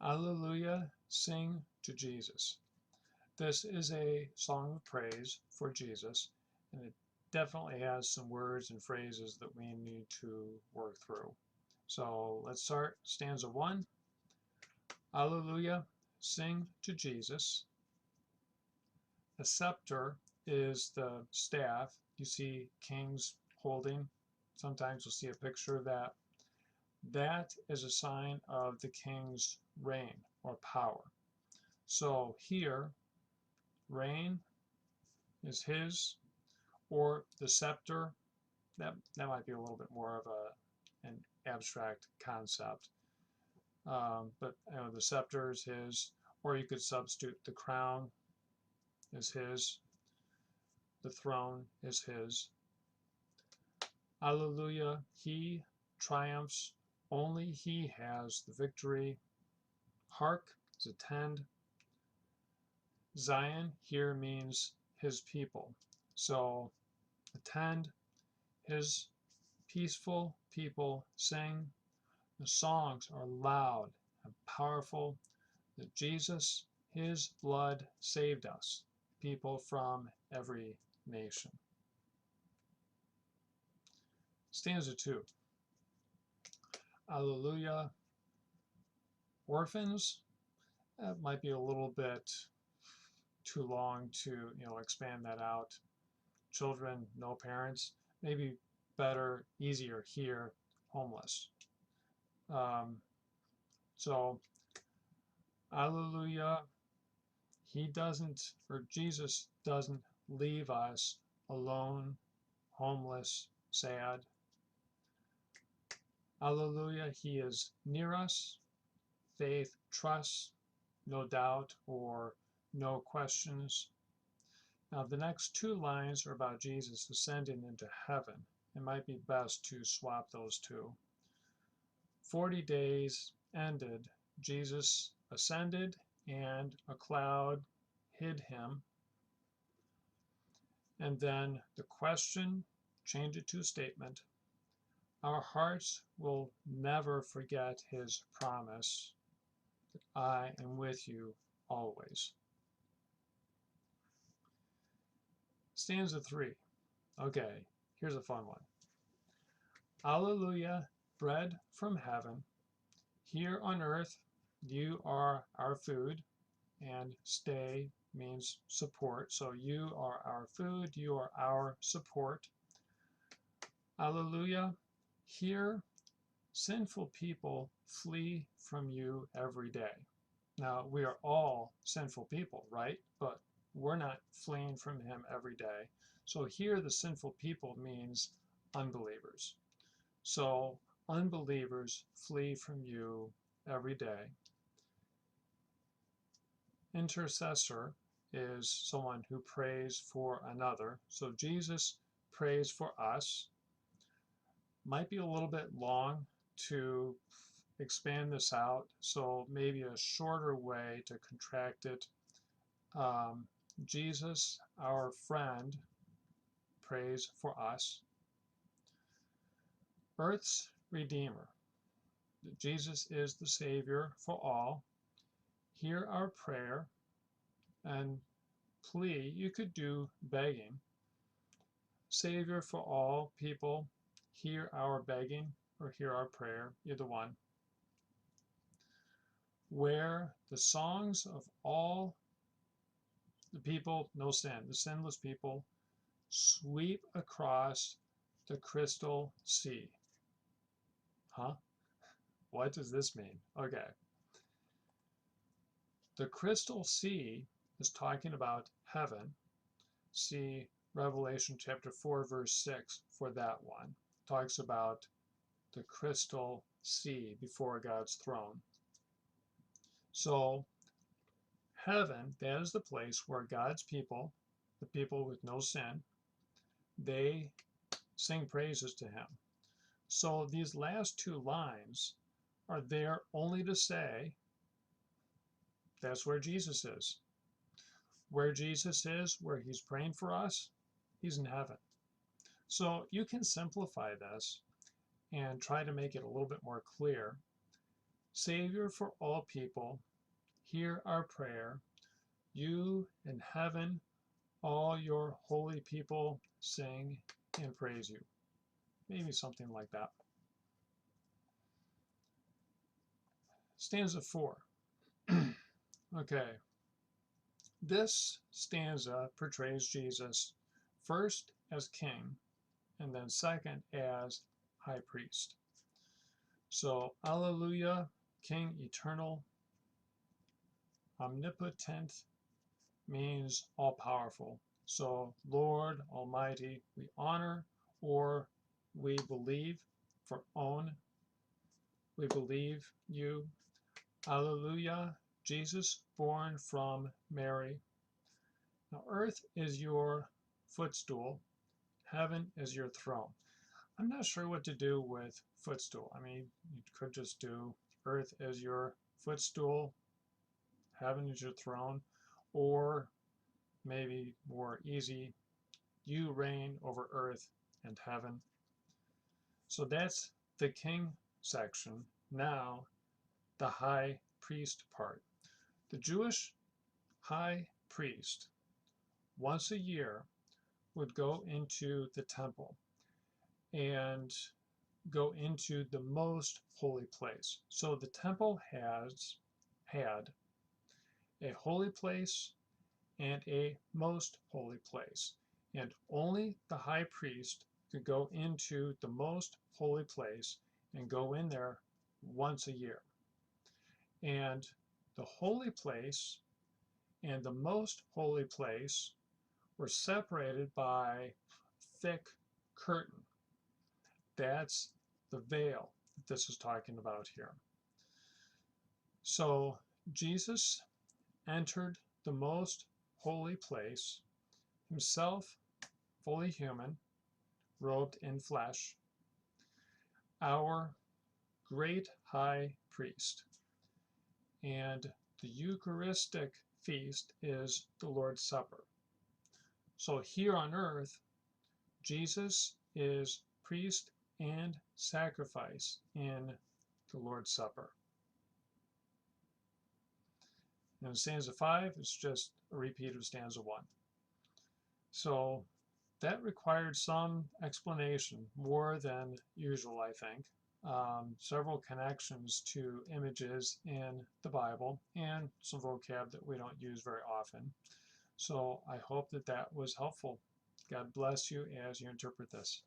Alleluia, sing to Jesus. This is a song of praise for Jesus, and it definitely has some words and phrases that we need to work through. So let's start stanza 1. Alleluia, sing to Jesus. The scepter is the staff you see kings holding. Sometimes you'll see a picture of that. That is a sign of the king's reign or power. So here, reign is his, or the scepter. That might be a little bit more of an abstract concept. But the scepter is his, or you could substitute the crown is his, the throne is his. Alleluia, he triumphs, only he has the victory. Hark is attend. Zion here means his people. So attend, his peaceful people sing. The songs are loud and powerful that Jesus, his blood saved us, people from every nation. Stanza 2. Alleluia. Orphans, that might be a little bit too long to expand that out. Children, no parents, maybe better, easier here, homeless. So, Alleluia, he doesn't, or Jesus doesn't leave us alone, homeless, sad. Alleluia, he is near us, faith, trust, no doubt or no questions. Now, the next two lines are about Jesus ascending into heaven. It might be best to swap those two. 40 days ended, Jesus ascended, and a cloud hid him. And then the question, change it to a statement. Our hearts will never forget his promise that I am with you always. Stanza 3. Okay, here's a fun one. Alleluia, bread from heaven. Here on earth, you are our food, and stay means support. So you are our food, you are our support. Alleluia, here sinful people flee from you every day. Now, we are all sinful people, right? But we're not fleeing from him every day. So here the sinful people means unbelievers. So unbelievers flee from you every day. Intercessor is someone who prays for another. So Jesus prays for us. Might be a little bit long to expand this out, so maybe a shorter way to contract it. Jesus, our friend, prays for us. Earth's Redeemer. Jesus is the Savior for all. Hear our prayer and plea. You could do begging. Savior for all people, hear our begging or hear our prayer, either one. Where the songs of all the people, no sin, the sinless people, sweep across the crystal sea. Huh? What does this mean? Okay. The crystal sea is talking about heaven. See Revelation chapter 4, verse 6 for that one. Talks about the crystal sea before God's throne. So heaven, that is the place where God's people, the people with no sin, they sing praises to him. So these last two lines are there only to say that's where Jesus is. Where Jesus is, where he's praying for us, he's in heaven. So you can simplify this and try to make it a little bit more clear. Savior for all people, hear our prayer. You in heaven, all your holy people sing and praise you. Maybe something like that. Stanza 4. Okay. This stanza portrays Jesus first as king and then second as high priest. So, Alleluia, King eternal, omnipotent means all-powerful. So, Lord Almighty, we honor or we believe for own. We believe you. Alleluia, Jesus born from Mary. Now, earth is your footstool, heaven is your throne. I'm not sure what to do with footstool. I mean, you could just do earth is your footstool, heaven is your throne, or maybe more easy, you reign over earth and heaven. So that's the king section. Now, the high priest part. The Jewish high priest, once a year, would go into the temple and go into the most holy place. So the temple had a holy place and a most holy place, and only the high priest could go into the most holy place and go in there once a year. And the holy place and the most holy place were separated by thick curtain. That's the veil that this is talking about here. So Jesus entered the most holy place, himself fully human, robed in flesh, our great high priest. And the Eucharistic feast is the Lord's Supper. So here on earth, Jesus is priest and sacrifice in the Lord's Supper. And stanza 5 is just a repeat of stanza 1. So that required some explanation, more than usual, I think. Several connections to images in the Bible and some vocab that we don't use very often. So I hope that that was helpful. God bless you as you interpret this.